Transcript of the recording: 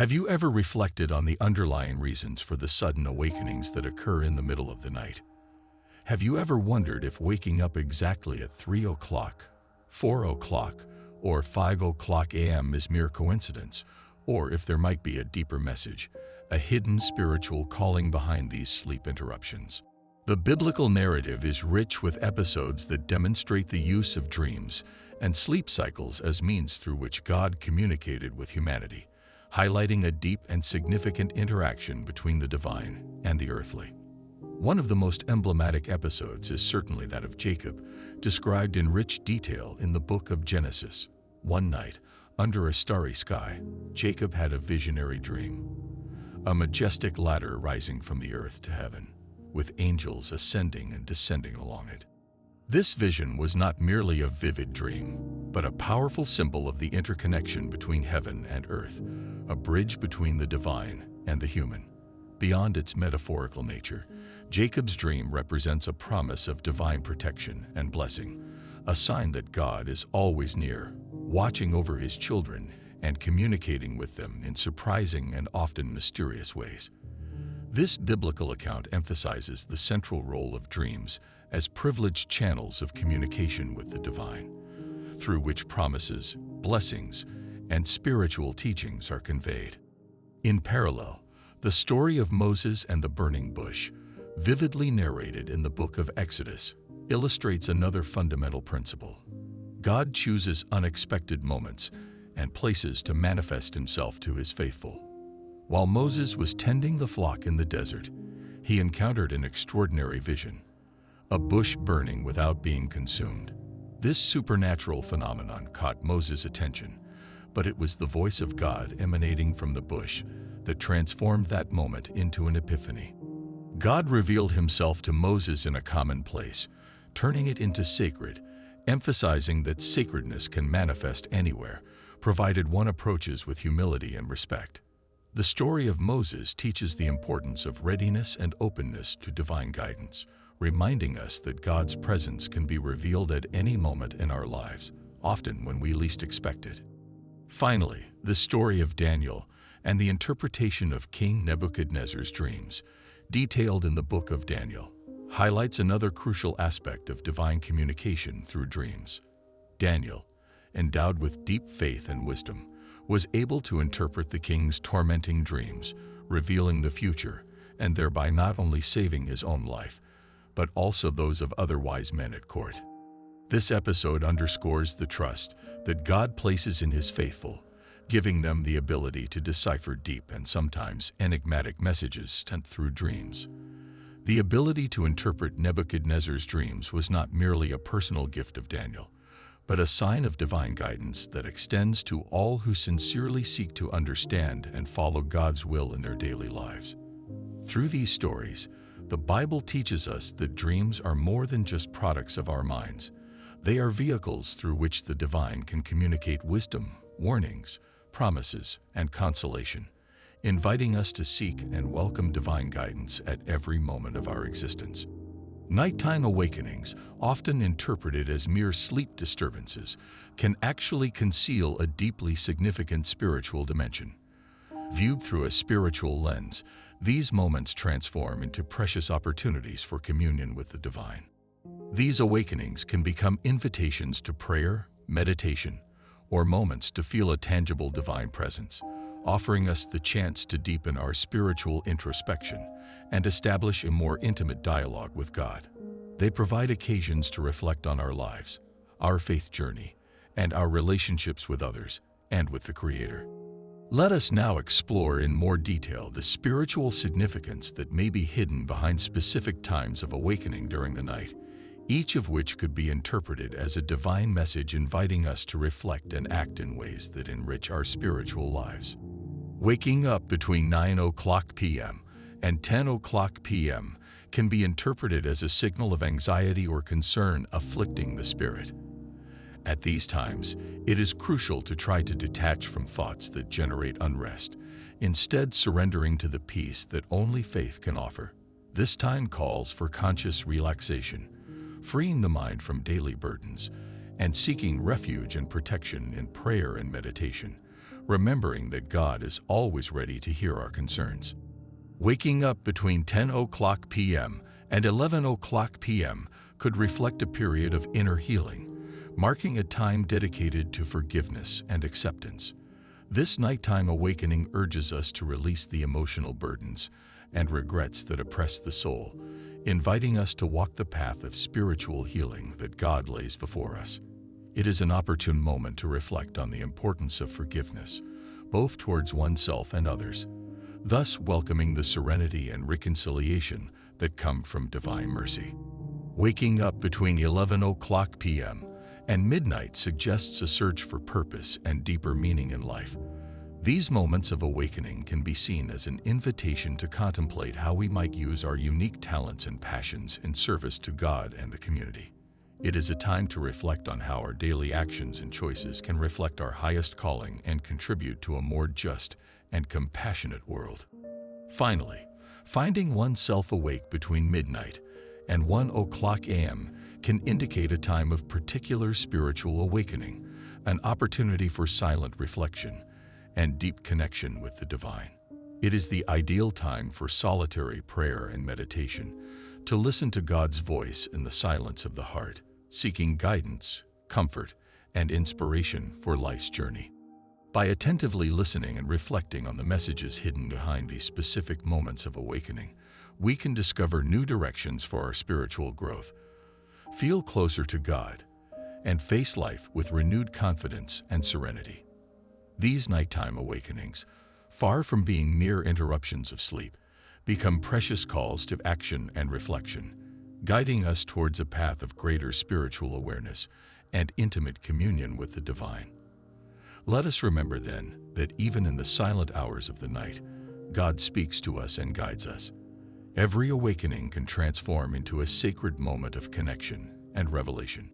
Have you ever reflected on the underlying reasons for the sudden awakenings that occur in the middle of the night? Have you ever wondered if waking up exactly at 3 o'clock, 4 o'clock, or 5 o'clock a.m. is mere coincidence, or if there might be a deeper message, a hidden spiritual calling behind these sleep interruptions? The biblical narrative is rich with episodes that demonstrate the use of dreams and sleep cycles as means through which God communicated with humanity, highlighting a deep and significant interaction between the divine and the earthly. One of the most emblematic episodes is certainly that of Jacob, described in rich detail in the book of Genesis. One night, under a starry sky, Jacob had a visionary dream. A majestic ladder rising from the earth to heaven, with angels ascending and descending along it. This vision was not merely a vivid dream, but a powerful symbol of the interconnection between heaven and earth, a bridge between the divine and the human. Beyond its metaphorical nature, Jacob's dream represents a promise of divine protection and blessing, a sign that God is always near, watching over his children and communicating with them in surprising and often mysterious ways. This biblical account emphasizes the central role of dreams as privileged channels of communication with the divine, through which promises, blessings, and spiritual teachings are conveyed. In parallel, the story of Moses and the burning bush, vividly narrated in the book of Exodus, illustrates another fundamental principle. God chooses unexpected moments and places to manifest himself to his faithful. While Moses was tending the flock in the desert, he encountered an extraordinary vision, a bush burning without being consumed. This supernatural phenomenon caught Moses' attention, but it was the voice of God emanating from the bush that transformed that moment into an epiphany. God revealed himself to Moses in a common place, turning it into sacred, emphasizing that sacredness can manifest anywhere, provided one approaches with humility and respect. The story of Moses teaches the importance of readiness and openness to divine guidance, reminding us that God's presence can be revealed at any moment in our lives, often when we least expect it. Finally, the story of Daniel and the interpretation of King Nebuchadnezzar's dreams, detailed in the book of Daniel, highlights another crucial aspect of divine communication through dreams. Daniel, endowed with deep faith and wisdom, was able to interpret the king's tormenting dreams, revealing the future, and thereby not only saving his own life, but also those of other wise men at court. This episode underscores the trust that God places in his faithful, giving them the ability to decipher deep and sometimes enigmatic messages sent through dreams. The ability to interpret Nebuchadnezzar's dreams was not merely a personal gift of Daniel, but a sign of divine guidance that extends to all who sincerely seek to understand and follow God's will in their daily lives. Through these stories, the Bible teaches us that dreams are more than just products of our minds. They are vehicles through which the divine can communicate wisdom, warnings, promises, and consolation, inviting us to seek and welcome divine guidance at every moment of our existence. Nighttime awakenings, often interpreted as mere sleep disturbances, can actually conceal a deeply significant spiritual dimension. Viewed through a spiritual lens, these moments transform into precious opportunities for communion with the divine. These awakenings can become invitations to prayer, meditation, or moments to feel a tangible divine presence, offering us the chance to deepen our spiritual introspection and establish a more intimate dialogue with God. They provide occasions to reflect on our lives, our faith journey, and our relationships with others and with the Creator. Let us now explore in more detail the spiritual significance that may be hidden behind specific times of awakening during the night, each of which could be interpreted as a divine message inviting us to reflect and act in ways that enrich our spiritual lives. Waking up between 9 o'clock p.m. and 10 o'clock p.m. can be interpreted as a signal of anxiety or concern afflicting the spirit. At these times, it is crucial to try to detach from thoughts that generate unrest, instead surrendering to the peace that only faith can offer. This time calls for conscious relaxation, freeing the mind from daily burdens, and seeking refuge and protection in prayer and meditation, remembering that God is always ready to hear our concerns. Waking up between 10 o'clock p.m. and 11 o'clock p.m. could reflect a period of inner healing, marking a time dedicated to forgiveness and acceptance. This nighttime awakening urges us to release the emotional burdens and regrets that oppress the soul, inviting us to walk the path of spiritual healing that God lays before us. It is an opportune moment to reflect on the importance of forgiveness, both towards oneself and others, thus welcoming the serenity and reconciliation that come from divine mercy. Waking up between 11 o'clock p.m. and midnight suggests a search for purpose and deeper meaning in life. These moments of awakening can be seen as an invitation to contemplate how we might use our unique talents and passions in service to God and the community. It is a time to reflect on how our daily actions and choices can reflect our highest calling and contribute to a more just and compassionate world. Finally, finding oneself awake between midnight and 1 o'clock a.m. can indicate a time of particular spiritual awakening, an opportunity for silent reflection and deep connection with the divine. It is the ideal time for solitary prayer and meditation, to listen to God's voice in the silence of the heart, seeking guidance, comfort, and inspiration for life's journey. By attentively listening and reflecting on the messages hidden behind these specific moments of awakening, we can discover new directions for our spiritual growth, feel closer to God, and face life with renewed confidence and serenity. These nighttime awakenings, far from being mere interruptions of sleep, become precious calls to action and reflection, guiding us towards a path of greater spiritual awareness and intimate communion with the divine. Let us remember then that even in the silent hours of the night, God speaks to us and guides us. Every awakening can transform into a sacred moment of connection and revelation.